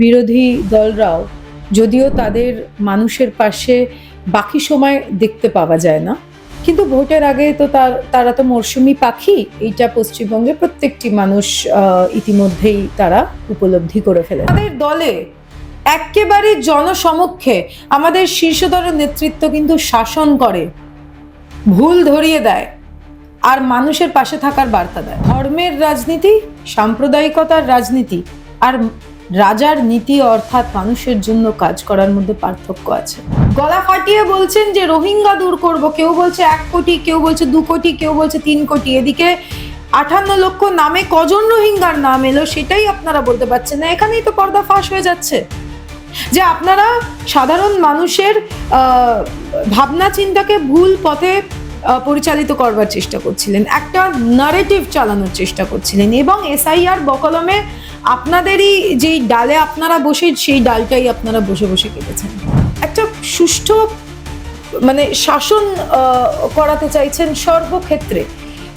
বিরোধী দলরাও যদিও তাদের মানুষের পাশে বাকি সময় দেখতে পাওয়া যায় না, কিন্তু ভোটের আগে তো তারা তো মরশুমি পাখি। এইটা পশ্চিমবঙ্গে প্রত্যেকটি মানুষ ইতিমধ্যেই তারা উপলব্ধি করে ফেলে। আমাদের দলে একেবারে জনসমক্ষে আমাদের শীর্ষতর নেতৃত্ব কিন্তু শাসন করে, ভুল ধরিয়ে দেয় আর মানুষের পাশে থাকার বার্তা দেয়। ধর্মের রাজনীতি, সাম্প্রদায়িকতার রাজনীতি আর রাজার নীতি অর্থাৎ মানুষের জন্য কাজ করার মধ্যে পার্থক্য আছে। গলা ফাটিয়ে বলছেন যে রোহিঙ্গা দূর করব, কেউ বলছে 1 কোটি, কেউ বলছে 2 কোটি, কেউ বলছে 3 কোটি। এদিকে 58 লক্ষ নামে কজন রোহিঙ্গার নাম এলো সেটাই আপনারা বলতে পারছেন না। এখানেই তো পর্দা ফাঁস হয়ে যাচ্ছে যে আপনারা সাধারণ মানুষের ভাবনা চিন্তাকে ভুল পথে পরিচালিত করবার চেষ্টা করছিলেন, একটা নারেটিভ চালানোর চেষ্টা করছিলেন, এবং এসআইআর বকলমে আপনাদেরই যেই ডালে আপনারা বসে সেই ডালটাই আপনারা বসে বসে কেটেছেন। একটা সুষ্ঠু শাসন করাতে চাইছেন সর্বক্ষেত্রে,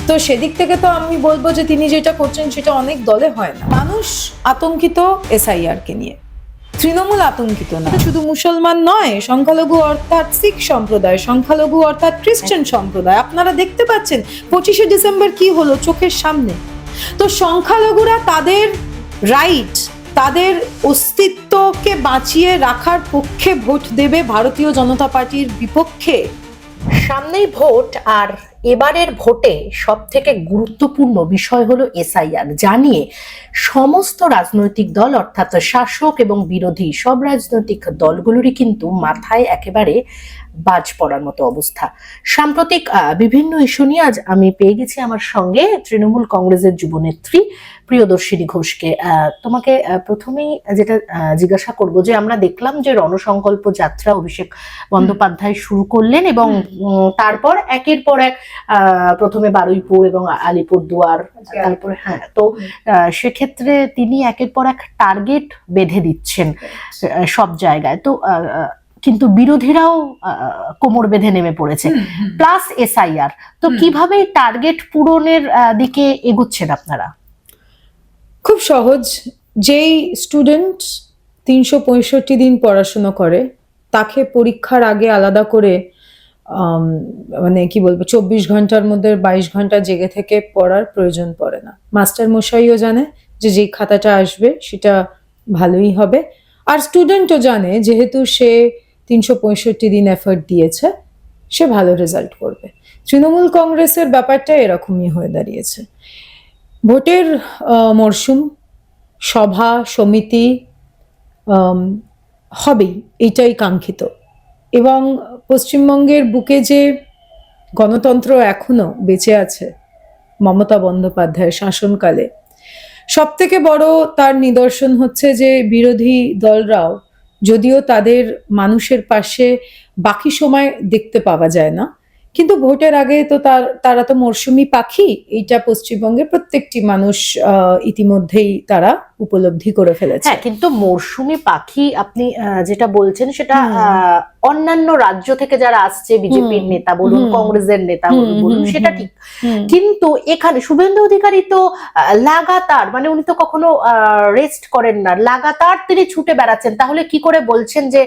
তো সেদিক থেকে তো আমি বলবো যে তিনি যেটা করছেন সেটা অনেক দলে হয় না। মানুষ আতঙ্কিত এসআইআর কে নিয়ে, তৃণমূল আতঙ্কিত না। শুধু মুসলমান নয়, সংখ্যালঘু অর্থাৎ শিখ সম্প্রদায়, সংখ্যালঘু অর্থাৎ খ্রিস্টান সম্প্রদায়। আপনারা দেখতে পাচ্ছেন 25শে ডিসেম্বর কি হলো চোখের সামনে। তো সংখ্যালঘুরা তাদের রাইট, তাদের অস্তিত্বকে বাঁচিয়ে রাখার পক্ষে ভোট দেবে, ভারতীয় জনতা পার্টির বিপক্ষে। সামনেই ভোট, আর এবারের ভোটে সব থেকে গুরুত্বপূর্ণ বিষয় হলো এসআইআর, জানিয়ে সমস্ত রাজনৈতিক দল অর্থাৎ শাসক এবং বিরোধী সব রাজনৈতিক দলগুলোরই কিন্তু মাথায় একেবারে বাজ পড়ার মতো অবস্থা। সাম্প্রতিক বিভিন্ন ইস্যু নিয়ে আজ আমি পেয়ে গেছি আমার সঙ্গে তৃণমূল কংগ্রেসের যুবনেত্রী প্রিয়দর্শিনী ঘোষকে। তোমাকে প্রথমেই যেটা জিজ্ঞাসা করব যে আমরা দেখলাম যে রণসংকল্প যাত্রা অভিষেক বন্দ্যোপাধ্যায় শুরু করলেন, এবং তারপর একের পর এক প্রথমে বারুইপুর এবং আলিপুরদুয়ার, তারপরে তো সেক্ষেত্রে তিনি একের পর এক টার্গেট বেঁধে দিচ্ছেন সব জায়গায়। তো কিন্তু বিরোধীরাও কোমর বেঁধে নেমে পড়েছে, প্লাস এসআইআর। তো কিভাবে টার্গেট পূরণের দিকে এগোচ্ছেন আপনারা? খুব সহজ। যেই স্টুডেন্ট 365 দিন পড়াশোনা করে তাকে পরীক্ষার আগে আলাদা করে 24 ঘন্টার মধ্যে 22 ঘন্টা জেগে থেকে পড়ার প্রয়োজন পড়ে না। মাস্টার মশাইও জানে যে যেই খাতাটা আসবে সেটা ভালোই হবে, আর স্টুডেন্টও জানে যেহেতু সে 365 দিন এফর্ট দিয়েছে সে ভালো রেজাল্ট করবে। তৃণমূল কংগ্রেসের ব্যাপারটা এরকমই হয়ে দাঁড়িয়েছে। ভোটের মরশুম, সভা সমিতি হবেই, এইটাই কাঙ্ক্ষিত। এবং পশ্চিমবঙ্গের বুকে যে গণতন্ত্র এখনো বেঁচে আছে মমতা বন্দ্যোপাধ্যায়ের শাসনকালে, সব থেকে বড় তার নিদর্শন হচ্ছে যে বিরোধী দলরাও যদিও তাদের মানুষের পাশে বাকি সময় দেখতে পাওয়া যায় না, কিন্তু ভোটের আগে তো তারা তো মরশুমি পাখি। এইটা পশ্চিমবঙ্গে প্রত্যেকটি মানুষ ইতিমধ্যেই তারা উপলব্ধি করে ফেলেছে। হ্যাঁ, কিন্তু মরশুমি পাখি আপনি যেটা বলছেন সেটা অন্যান্য রাজ্য থেকে যারা আসছে, বিজেপির নেতা বলুন, কংগ্রেসের নেতা বলুন, সেটা ঠিক। কিন্তু এখানে শুভেন্দু অধিকারী তো লাগাতার, উনি তো কখনো রেস্ট করেন না, লাগাতার তিনি ছুটে বেড়াচ্ছেন। তাহলে কি করে বলছেন যে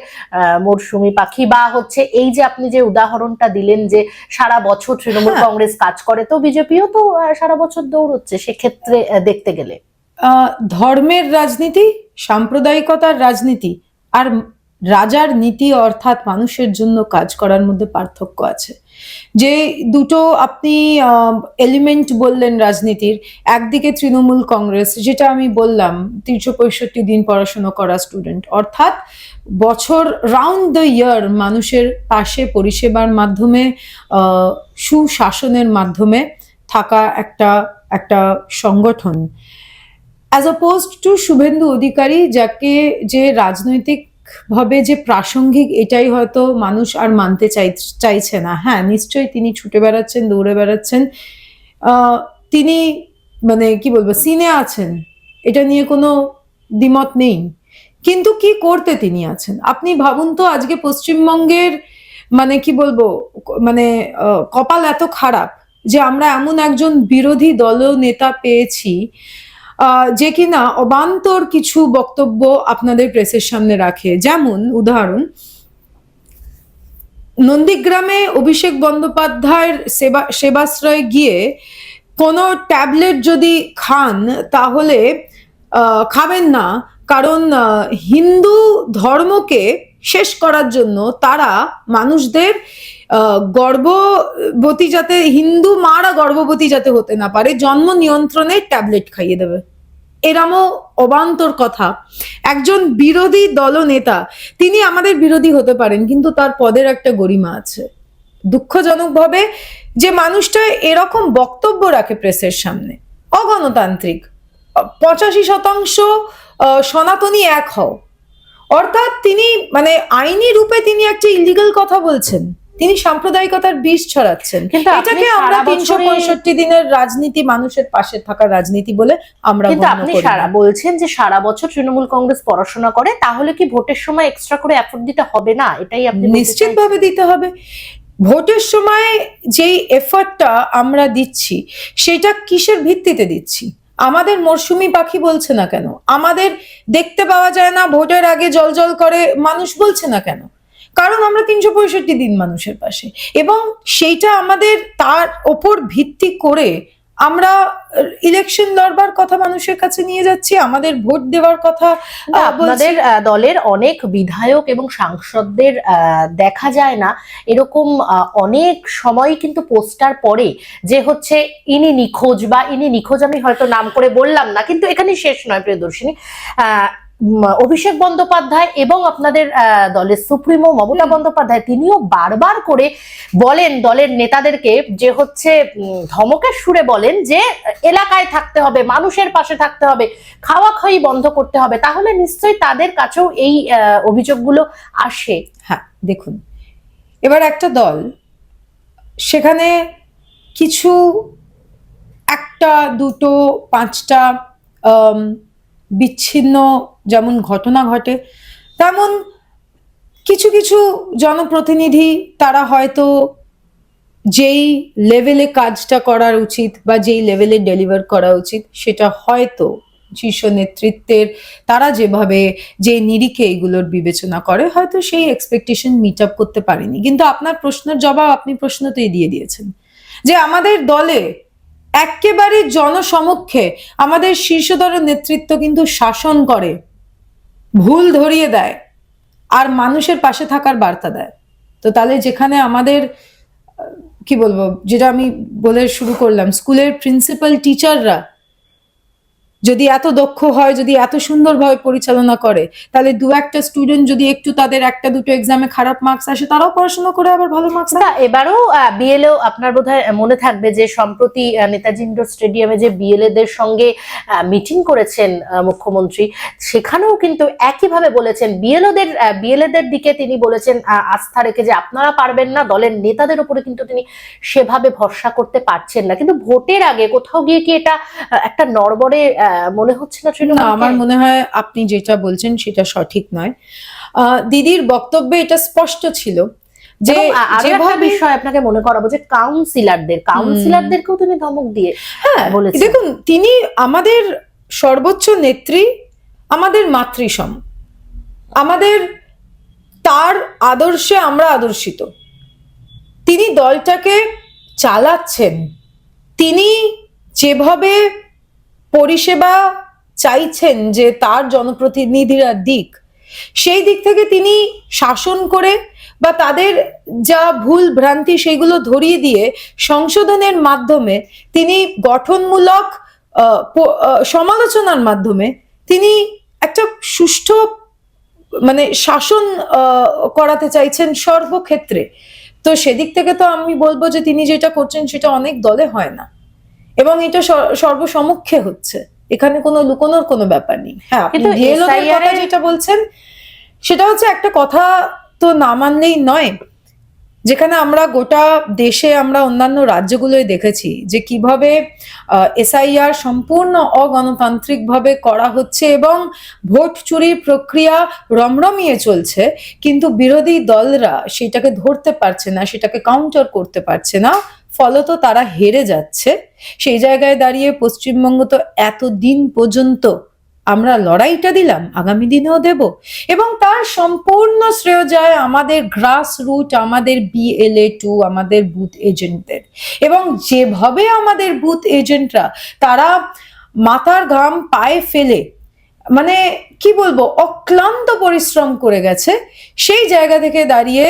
মরশুমি পাখি? বা হচ্ছে এই যে আপনি যে উদাহরণটা দিলেন যে সারা বছর তৃণমূল কংগ্রেস কাজ করে, তো বিজেপিও তো সারা বছর দৌড়চ্ছে সেক্ষেত্রে দেখতে গেলে। ধর্মের রাজনীতি, সাম্প্রদায়িকতার রাজনীতি আর রাজার নীতি অর্থাৎ মানুষের জন্য কাজ করার মধ্যে পার্থক্য আছে। যে দুটো আপনি এলিমেন্ট বললেন রাজনীতির, একদিকে তৃণমূল কংগ্রেস, যেটা আমি বললাম 365 দিন পড়াশোনা করা স্টুডেন্ট, অর্থাৎ বছর রাউন্ড দ্য ইয়ার মানুষের পাশে পরিষেবার মাধ্যমে, সুশাসনের মাধ্যমে থাকা একটা সংগঠন, as opposed two Suvendu Adhikari, যাকে যে রাজনৈতিক ভাবে যে প্রাসঙ্গিক এটাই হয়তো মানুষ আর মানতে চাইছে না। হ্যাঁ, নিশ্চয়ই তিনি ছুটে বেড়াচ্ছেন, দৌড়ে বেড়াচ্ছেন, তিনি সিনে আছেন, এটা নিয়ে কোনো দ্বিমত নেই, কিন্তু কি করতে তিনি আছেন? আপনি ভাবুন তো, আজকে পশ্চিমবঙ্গের কপাল এত খারাপ যে আমরা এমন একজন বিরোধী দল নেতা পেয়েছি যে কিনা অবান্তর কিছু বক্তব্য আপনাদের প্রেসের সামনে রাখে। যেমন উদাহরণ, নন্দীগ্রামে অভিষেক বন্দ্যোপাধ্যায়ের সেবাশ্রয়ে গিয়ে কোনো ট্যাবলেট যদি খান তাহলে খাবেন না, কারণ হিন্দু ধর্মকে শেষ করার জন্য তারা মানুষদের গর্ভবতী যাতে, হিন্দু মারা গর্ভবতী যাতে হতে না পারে, জন্ম নিয়ন্ত্রণের ট্যাবলেট খাইয়ে দেবে। এরমও অবান্তর কথা। একজন বিরোধী দলনেতা, তিনি আমাদের বিরোধী হতে পারেন, কিন্তু তার পদের একটা গরিমা আছে। দুঃখজনকভাবে যে মানুষটা এরকম বক্তব্য রাখে প্রেসের সামনে, অগণতান্ত্রিক, 85% সনাতনী এক হও, অর্থাৎ তিনি মানে আইনি রূপে তিনি একটা ইলিগাল কথা বলছেন, তিনি সাম্প্রদায়িকতার বিষ ছড়াচ্ছেন। কিন্তু এটাকে আমরা 365 দিনের রাজনীতি, মানুষের পাশে থাকার রাজনীতি বলে আমরা কিন্তু আপনি বলছেন যে সারা বছর তৃণমূল কংগ্রেস পড়াশোনা করে, তাহলে কি ভোটের সময় এক্সট্রা করে এফোর্ট দিতে হবে না? এটাই আপনি নিশ্চিতভাবে দিতে হবে। ভোটের সময় যেই এফোর্টটা আমরা দিচ্ছি সেটা কিসের ভিত্তিতে দিচ্ছি? আমাদের মরশুমি পাখি বলছে না কেন? আমাদের দেখতে পাওয়া যায় না, ভোটের আগে জল জল করে মানুষ বলছে না কেন? কারণ আমরা 365 দিন মানুষের পাশে, এবং সেইটা আমাদের তার ওপর ভিত্তি করে আমরা ইলেকশন লড়বার কথা মানুষের কাছে নিয়ে যাচ্ছি, আমাদের ভোট দেওয়ার কথা। আপনাদের দলের অনেক বিধায়ক এবং সাংসদদের দেখা যায় না এরকম অনেক সময় কিন্তু পোস্টার পড়ে যে হচ্ছে ইনি নিখোঁজ, বা ইনি নিখোঁজ, আমি হয়তো নাম করে বললাম না, কিন্তু এখানে শেষ নয় প্রিয়দর্শিনী। অভিষেক বন্দ্যোপাধ্যায় এবং আপনাদের দলের সুপ্রিমো মমতা বন্দ্যোপাধ্যায়, তিনিও বারবার করে বলেন দলের নেতাদেরকে, যে হচ্ছে ধমকের সুরে বলেন যে এলাকায় থাকতে হবে, মানুষের পাশে থাকতে হবে, খাওয়া খাওয়ি বন্ধ করতে হবে। তাহলে নিশ্চয়ই তাদের কাছেও এই অভিযোগগুলো আসে। হ্যাঁ, দেখুন, এবার একটা দল, সেখানে কিছু একটা দুটো পাঁচটা বিচ্ছিন্ন যেমন ঘটনা ঘটে, তেমন কিছু কিছু জনপ্রতিনিধি তারা হয়তো যেই লেভেলে কাজটা করার উচিত বা যেই লেভেলে ডেলিভার করা উচিত সেটা হয়তো শীর্ষ নেতৃত্বের তারা যেভাবে যে নিরিখে এগুলোর বিবেচনা করে হয়তো সেই এক্সপেকটেশন মিট আপ করতে পারেনি। কিন্তু আপনার প্রশ্নের জবাব আপনি প্রশ্নতেই দিয়ে দিয়েছেন, যে আমাদের দলে একেবারে জনসমক্ষে আমাদের শীর্ষতর নেতৃত্ব কিন্তু শাসন করে, ভুল ধরিয়ে দেয় আর মানুষের পাশে থাকার বার্তা দেয়। তো তাহলে যেখানে আমাদের কি বলবো, যেটা আমি বলে শুরু করলাম, স্কুলের প্রিন্সিপাল টিচাররা যদি এত দক্ষ হয়, যদি এত সুন্দরভাবে পরিচালনা করে, তাহলে দু একটা স্টুডেন্ট যদি একটু তাদের একটা দুটো এক্সামে খারাপ মার্কস আসে, তারাও পড়াশোনা করে আবার ভালো মার্কস আসে। এবারও বিএলও আপনার বোধহয় মনে থাকবে যে সম্প্রতি নেতাজি ইন্ডোর স্টেডিয়ামে যে বিএলএ দের সঙ্গে মিটিং করেছেন মুখ্যমন্ত্রী, সেখানেও কিন্তু একইভাবে বলেছেন বিএলএ দের দিকে তিনি বলেছেন আস্থা রেখে যে আপনারা পারবেন না, দলের নেতাদের উপরে কিন্তু তিনি সেভাবে ভরসা করতে পারছেন না। কিন্তু ভোটের আগে কোথাও গিয়ে কি এটা একটা নড়বড়ে মনে হচ্ছে না? আমার মনে হয় আপনি যেটা বলছেন সেটা সঠিক নয়। দিদির বক্তব্যে এটা স্পষ্ট ছিল যে যেভাবে বিষয় আপনাকে মনে করাবো যে কাউন্সিলরদেরকেও তিনি ধমক দিয়ে বলেছেন। দেখুন, তিনি আমাদের সর্বোচ্চ নেত্রী, আমাদের মাতৃসম, আমাদের তার আদর্শে আমরা আদর্শিত। তিনি দলটাকে চালাচ্ছেন, তিনি যেভাবে পরিষেবা চাইছেন যে তার জনপ্রতিনিধিরা দিক, সেই দিক থেকে তিনি শাসন করে বা তাদের যা ভুল ভ্রান্তি সেগুলো ধরিয়ে দিয়ে সংশোধনের মাধ্যমে, তিনি গঠনমূলক সমালোচনার মাধ্যমে তিনি একটা সুষ্ঠু মানে শাসন করাতে চাইছেন সর্বক্ষেত্রে। তো সেদিক থেকে তো আমি বলবো যে তিনি যেটা করছেন সেটা অনেক দলে হয় না, এবং এটা সর্বসমক্ষে হচ্ছে, এখানে কোনো লুকোনোর কোনো ব্যাপার নেই। হ্যাঁ, আপনি বিএলওদের কথা যেটা বলছেন সেটা হচ্ছে একটা কথা তো না মানলেই নয়, যেখানে আমরা গোটা দেশে আমরা অন্যান্য রাজ্যগুলোয় দেখেছি যে কিভাবে এসআইআর সম্পূর্ণ অগণতান্ত্রিকভাবে করা হচ্ছে এবং ভোট চুরির প্রক্রিয়া রমরমিয়ে চলছে, কিন্তু বিরোধী দলরা সেটাকে ধরতে পারছে না, সেটাকে কাউন্টার করতে পারছে না, ফলত তারা হেরে যাচ্ছে। সেই জায়গায় দাঁড়িয়ে পশ্চিমবঙ্গ তো এতদিন পর্যন্ত আমরা লড়াইটা দিলাম, আগামী দিনেও দেব, এবং তার সম্পূর্ণ শ্রেয় যায় আমাদের গ্রাস রুট, আমাদের BLA 2, আমাদের বুথ এজেন্টদের। এবং যেভাবে আমাদের বুথ এজেন্টরা তারা মাথার ঘাম পায়ে ফেলে, মানে কি বলবো, অক্লান্ত পরিশ্রম করে গেছে, সেই জায়গা থেকে দাঁড়িয়ে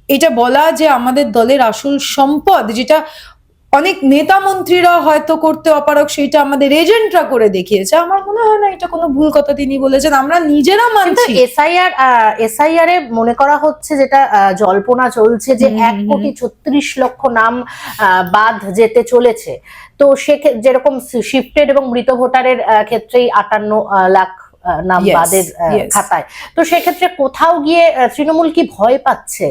এটা বলা যে আমাদের দলের আসল সম্পদ, যেটা অনেক নেতা মন্ত্রীরা হয়তো করতে অপারগ, সেটা আমাদের এজেন্টরা করে দেখিয়েছে, আমার মনে হয় না এটা কোনো ভুল কথা তিনি বলেছেন, আমরা নিজেরা কিন্তু মানছি। এসআইআর এ মনে করা হচ্ছে, যেটা জল্পনা চলছে যে 1,36,00,000 নাম বাদ যেতে চলেছে। তো যেরকম শিফটেড এবং মৃত ভোটারের ক্ষেত্রেই 58 লাখ নাম Yes, বাদের yes. খাতায়। তো সেক্ষেত্রে কোথাও গিয়ে তৃণমূল কি ভয় পাচ্ছে?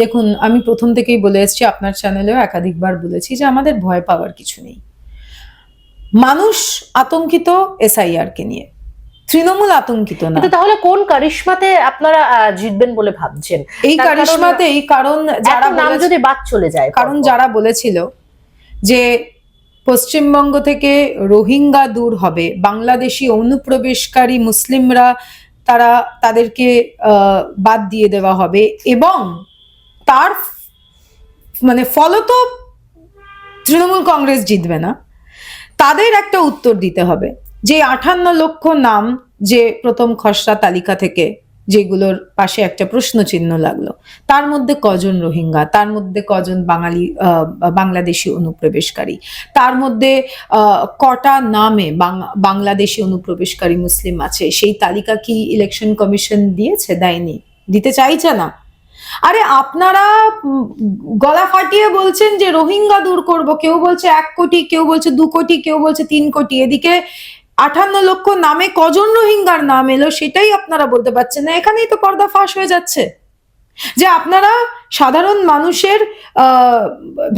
দেখুন, আমি প্রথম থেকেই বলে এসেছি, আপনার চ্যানেলেও একাধিকবার বলেছি যে আমাদের ভয় পাওয়ার কিছু নেই। মানুষ আতঙ্কিত SIR কে নিয়ে, তৃণমূল আতঙ্কিত না। কিন্তু তাহলে কোন কারিশমাতে আপনারা জিতবেন বলে ভাবছেন? এই কারিশমাতেই, কারণ যারা নাম যদি বাদ চলে যায়, কারণ যারা বলেছিল যে পশ্চিমবঙ্গ থেকে রোহিঙ্গা দূর হবে, বাংলাদেশি অনুপ্রবেশকারী মুসলিমরা তাদেরকে বাদ দিয়ে দেওয়া হবে, এবং তার মানে ফলত তৃণমূল কংগ্রেস জিতবে না, তাদের একটা উত্তর দিতে হবে যে 58 লক্ষ নাম যে প্রথম খসড়া তালিকা থেকে যেগুলোর পাশে একটা প্রশ্ন চিহ্ন লাগলো, তার মধ্যে কজন রোহিঙ্গা, তার মধ্যে কজন বাংলাদেশি অনুপ্রবেশকারী, তার মধ্যে কটা নামে বাংলাদেশি অনুপ্রবেশকারী মুসলিম আছে, সেই তালিকা কি ইলেকশন কমিশন দিয়েছে? দেয়নি, দিতে চাইছে না। আরে আপনারা গলা ফাটিয়ে বলছেন যে রোহিঙ্গা দূর করব, কেউ বলছে 1 কোটি, কেউ বলছে 2 কোটি, কেউ বলছে 3 কোটি, এদিকে 58 লক্ষ নামে কজন রোহিঙ্গার নাম এলো সেটাই আপনারা বলতে পারছেন না। এখানেই তো পর্দা ফাঁস হয়ে যাচ্ছে যে আপনারা সাধারণ মানুষের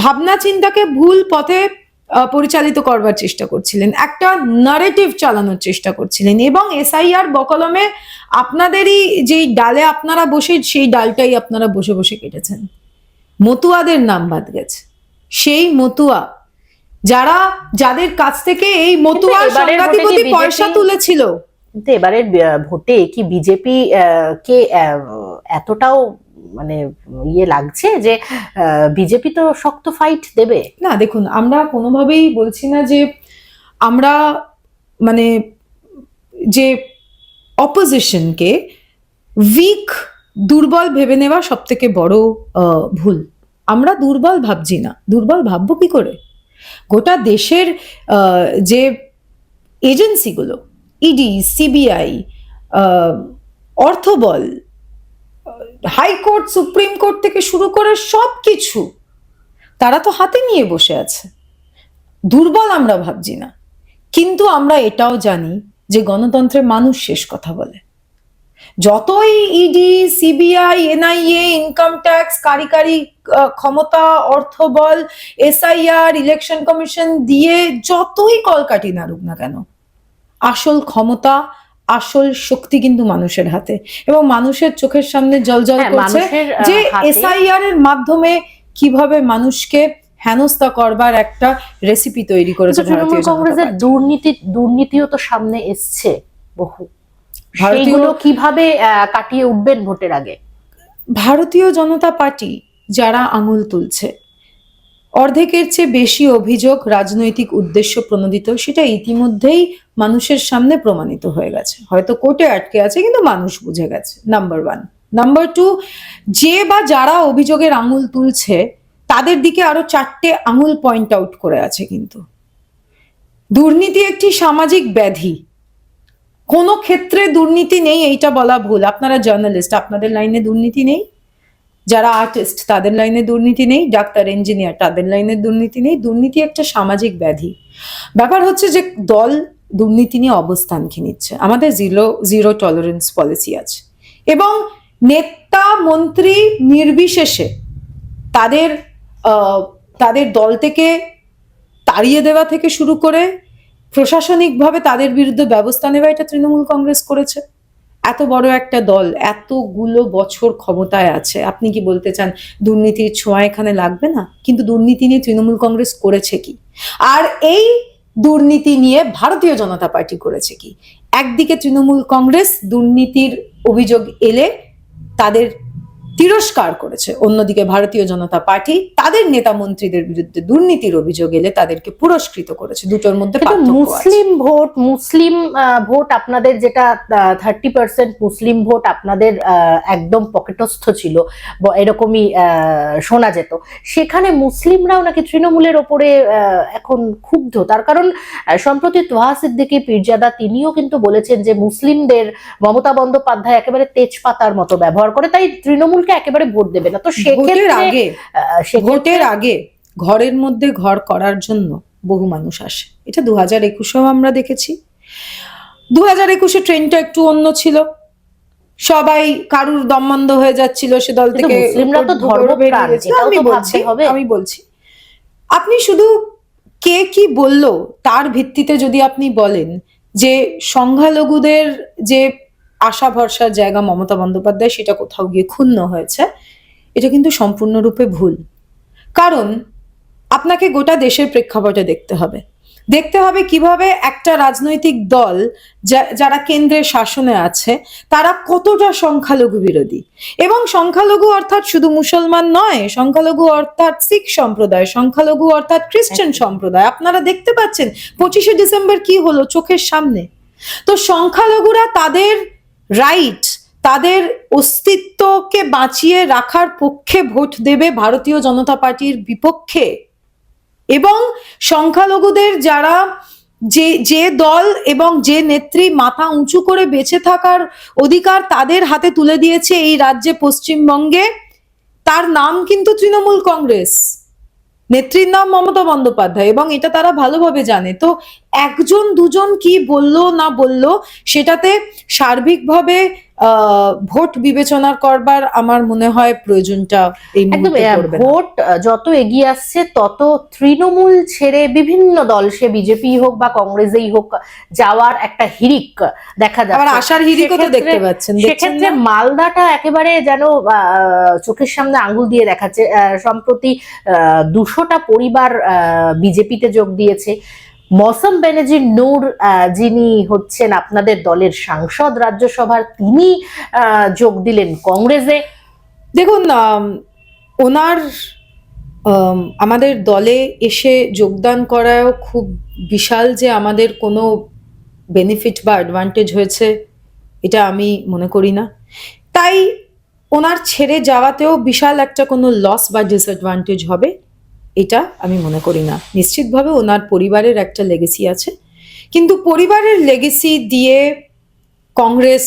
ভাবনা চিন্তাকে ভুল পথে পরিচালিত করবার চেষ্টা করছিলেন, একটা নারেটিভ চালানোর চেষ্টা করছিলেন, এবং SIR বকলমে আপনাদেরই যেই ডালে আপনারা বসে, সেই ডালটাই আপনারা বসে বসে কেটেছেন। মতুয়াদের নাম বাদ গেছে, সেই মতুয়া যাদের কাছ থেকে এই মতুয়া সংঘাতিপতি পয়সা তুলেছিল। কিন্তু এবারের ভোটে কি বিজেপি কে এতটাও মানে লাগছে যে বিজেপি তো শক্ত ফাইট দেবে? না, দেখুন, আমরা কোনোভাবেই বলছি না যে আমরা মানে যে অপোজিশনকে উইক, দুর্বল ভেবে নেওয়া সব থেকে বড় ভুল। আমরা দুর্বল ভাবছি না, দুর্বল ভাববো কি করে? গোটা দেশের যে এজেন্সিগুলো, ইডি, CBI, অর্থবল, হাইকোর্ট, সুপ্রিম কোর্ট থেকে শুরু করে সব কিছু তারা তো হাতে নিয়ে বসে আছে। দুর্বল আমরা ভাবছি না, কিন্তু আমরা এটাও জানি যে গণতন্ত্রে মানুষ শেষ কথা বলে। যতই ED, CBI, NIA, income tax, কারিগরি ক্ষমতা, অর্থবল, SIR, ইলেকশন কমিশন দিয়ে যতই কলকাঠি নাড়ুক না কেন, আসল ক্ষমতা, আসল শক্তি কিন্তু মানুষের হাতে, এবং মানুষের চোখের সামনে জলজল করছে যে SIR এর মাধ্যমে কিভাবে মানুষকে হেনস্থা করবার একটা রেসিপি তৈরি করেছে তৃণমূল কংগ্রেসের। দুর্নীতিও তো সামনে এসছে বহু, ভারতীয় কিভাবে কাটিয়ে উঠবেন ভোটের আগে? ভারতীয় জনতা পার্টি যারা আঙুল তুলছে, অর্ধেকের চেয়ে বেশি অভিযোগ রাজনৈতিক উদ্দেশ্য প্রণোদিত, সেটা ইতিমধ্যেই মানুষের সামনে প্রমাণিত হয়ে গেছে। হয়তো কোর্টে আটকে আছে, কিন্তু মানুষ বুঝে গেছে, নাম্বার 1। নাম্বার 2, যে বা যারা অভিযোগের আঙুল তুলছে তাদের দিকে আরো 4টে আঙুল পয়েন্ট আউট করে আছে। কিন্তু দুর্নীতি একটি সামাজিক ব্যাধি, কোনো ক্ষেত্রে দুর্নীতি নেই এইটা বলা ভুল। আপনারা জার্নালিস্ট, আপনাদের লাইনে দুর্নীতি নেই, যারা আর্টিস্ট তাদের লাইনে দুর্নীতি নেই, ডাক্তার, ইঞ্জিনিয়ার তাদের লাইনে দুর্নীতি নেই। দুর্নীতি একটা সামাজিক ব্যাধি। ব্যাপার হচ্ছে যে দল দুর্নীতি নিয়ে অবস্থান কি নিচ্ছে। আমাদের জিরো টলারেন্স পলিসি আছে, এবং নেতা মন্ত্রী নির্বিশেষে তাদের দল থেকে তাড়িয়ে দেওয়া থেকে শুরু করে প্রশাসনিকভাবে তাদের বিরুদ্ধে ব্যবস্থা নেওয়া, এটা তৃণমূল কংগ্রেস করেছে। এত বড় একটা দল এতগুলো বছর ক্ষমতায় আছে, আপনি কি বলতে চান দুর্নীতির ছোঁয়া এখানে লাগবে না? কিন্তু দুর্নীতি নিয়ে তৃণমূল কংগ্রেস করেছে কি? আর এই দুর্নীতি নিয়ে ভারতীয় জনতা পার্টি করেছে কি? একদিকে তৃণমূল কংগ্রেস দুর্নীতির অভিযোগ এলে তাদের তিরস্কার করেছে, অন্যদিকে ভারতীয় জনতা পার্টি তাদের নেতা মন্ত্রীদের বিরুদ্ধে দুর্নীতির অভিযোগ এলে তাদেরকে পুরস্কৃত করেছে। দুটোর মধ্যে কিন্তু পার্থক্য আছে। মুসলিম ভোট আপনাদের যেটা 30% মুসলিম ভোট আপনাদের একদম পকেটস্থ ছিল, এরকমই শোনা যেত। সেখানে মুসলিমরাও নাকি তৃণমূলের ওপরে এখন ক্ষুব্ধ। তার কারণ সম্প্রতি তোহা সিদ্দিকী পীরজাদা তিনিও কিন্তু বলেছেন যে মুসলিমদের মমতা বন্দ্যোপাধ্যায় একেবারে তেজপাতার মতো ব্যবহার করে, তাই তৃণমূলকে একেবারে ভোট দেবে না। তো ভোটের আগে ঘরের মধ্যে ঘর করার জন্য বহু মানুষ আসে, এটা 2021-এও আমরা দেখেছি। 2021-এ ট্রেনটা একটু অন্য ছিল, সবাই কারুর দম বন্ধ হয়ে যাচ্ছিল, সে দল থেকে মুসলিমরা তো ধর্মপ্রাণ, এটাও তো ভাবতে হবে। আমি বলছি আপনি শুধু কে কি বলল তার ভিত্তিতে যদি আপনি বলেন যে সংখ্যালঘুদের যে আশা ভরসার জায়গা মমতা বন্দ্যোপাধ্যায় সেটা কোথাও গিয়ে ক্ষুণ্ণ হয়েছে, এটা কিন্তু সম্পূর্ণরূপে ভুল। কারণ আপনাকে গোটা দেশের প্রেক্ষাপটে দেখতে হবে কিভাবে একটা রাজনৈতিক দল যারা কেন্দ্রের শাসনে আছে তারা কতটা সংখ্যালঘু বিরোধী। এবং সংখ্যালঘু অর্থাৎ শুধু মুসলমান নয়, সংখ্যালঘু অর্থাৎ শিখ সম্প্রদায়, সংখ্যালঘু অর্থাৎ খ্রিস্টান সম্প্রদায়। আপনারা দেখতে পাচ্ছেন 25শে ডিসেম্বর কি হলো চোখের সামনে। তো সংখ্যালঘুরা তাদের রাইট, তাদের অস্তিত্বকে বাঁচিয়ে রাখার পক্ষে ভোট দেবে ভারতীয় জনতা পার্টির বিপক্ষে। এবং সংখ্যালঘুদের যারা যে দল এবং যে নেত্রী মাথা উঁচু করে বেঁচে থাকার অধিকার তাদের হাতে তুলে দিয়েছে এই রাজ্যে পশ্চিমবঙ্গে, তার নাম কিন্তু তৃণমূল কংগ্রেস, নেত্রীর নাম মমতা বন্দ্যোপাধ্যায়, এবং এটা তারা ভালোভাবে জানে। তো একজন দুজন কি বললো না বললো সেটাতে সার্বিকভাবে ভোট বিবেচনা করবার আমার মনে হয় প্রয়োজনটা এই মুহূর্তে পড়বে না। ভোট যত এগিয়ে আসছে তত তৃণমূল ছেড়ে বিভিন্ন দল, সে বিজেপি হোক বা কংগ্রেসেই হোক, যাওয়ার একটা হিড়িক দেখা যাচ্ছে। আবার আশার হিড়িকও তো দেখতে পাচ্ছেন। সেক্ষেত্রে মালদাটা একেবারে যেন চোখের সামনে আঙ্গুল দিয়ে দেখাচ্ছে। সম্প্রতি 200টা পরিবার বিজেপিতে যোগ দিয়েছে। মৌসম বেনার্জির নূর, যিনি হচ্ছেন আপনাদের দলের সাংসদ রাজ্যসভার, তিনি যোগ দিলেন কংগ্রেসে। দেখুন, ওনার আমাদের দলে এসে যোগদান করাও খুব বিশাল যে আমাদের কোনো বেনিফিট বা অ্যাডভান্টেজ হয়েছে এটা আমি মনে করি না। তাই ওনার ছেড়ে যাওয়াতেও বিশাল একটা কোনো লস বা ডিসঅ্যাডভান্টেজ হবে এটা আমি মনে করি না। নিশ্চিতভাবে ওনার পরিবারের একটা লেগেসি আছে, কিন্তু পরিবারের লেগেসি দিয়ে কংগ্রেস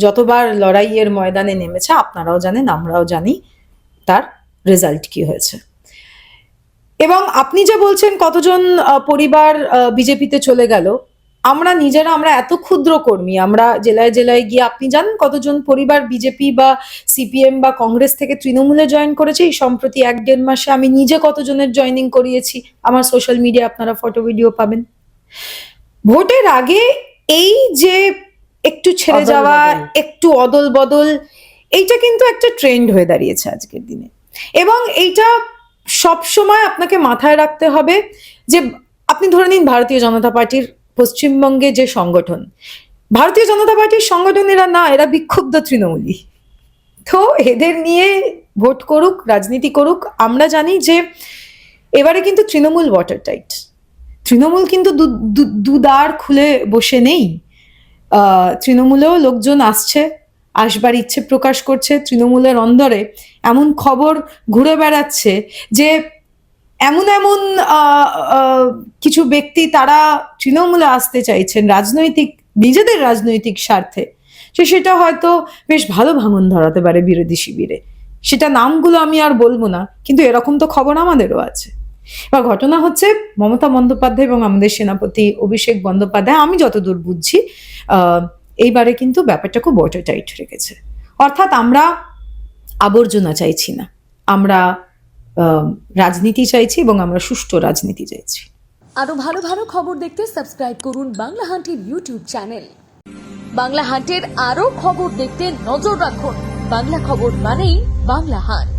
যতবার লড়াইয়ের ময়দানে নেমেছে আপনারাও জানেন, আমরাও জানি তার রেজাল্ট কি হয়েছে। এবং আপনি যে বলছেন কতজন পরিবার বিজেপিতে চলে গেল, আমরা এত ক্ষুদ্র কর্মী, আমরা জেলায় জেলায় গিয়ে আপনি জানেন কতজন পরিবার বিজেপি বা সিপিএম বা কংগ্রেস থেকে তৃণমূলে জয়েন করেছে এই সম্প্রতি 1-1.5 মাসে। আমি নিজে কতজনের জয়েনিং করিয়েছি, আমার সোশ্যাল মিডিয়া আপনারা ফটো ভিডিও পাবেন। ভোটের আগে এই যে একটু ছেড়ে যাওয়া, একটু অদল বদল, এইটা কিন্তু একটা ট্রেন্ড হয়ে দাঁড়িয়েছে আজকের দিনে। এবং এইটা সবসময় আপনাকে মাথায় রাখতে হবে যে আপনি ধরে নিন ভারতীয় জনতা পার্টির পশ্চিমবঙ্গে যে সংগঠন, ভারতীয় জনতা পার্টির সংগঠন এরা না, এরা বিক্ষুব্ধ তৃণমূলী। তো এদের নিয়ে ভোট করুক, রাজনীতি করুক। আমরা জানি যে এবারে কিন্তু তৃণমূল ওয়াটার টাইট, তৃণমূল কিন্তু দুদার খুলে বসে নেই। তৃণমূলেও লোকজন আসবার ইচ্ছে প্রকাশ করছে। তৃণমূলের অন্দরে এমন খবর ঘুরে বেড়াচ্ছে যে এমন কিছু ব্যক্তি তারা তৃণমূলে আসতে চাইছেন নিজেদের রাজনৈতিক স্বার্থে, সেটা হয়তো বেশ ভালো ভাঙন ধরাতে পারে বিরোধী শিবিরে। সেটা নামগুলো আমি আর বলবো না, কিন্তু এরকম তো খবর আমাদেরও আছে। এবার ঘটনা হচ্ছে মমতা বন্দ্যোপাধ্যায় এবং আমাদের সেনাপতি অভিষেক বন্দ্যোপাধ্যায়, আমি যতদূর বুঝছি এইবারে কিন্তু ব্যাপারটা খুব ওয়াটার টাইট রেখেছে। অর্থাৎ আমরা আবর্জনা চাইছি না, আমরা রাজনীতি চাইছি এবং আমরা সুষ্ঠু রাজনীতি চাইছি। আরো ভালো ভালো খবর দেখতে সাবস্ক্রাইব করুন বাংলা হান্টির ইউটিউব চ্যানেল। বাংলা হান্টের আরও খবর দেখতে নজর রাখুন। বাংলা খবর মানেই বাংলা হান্ট।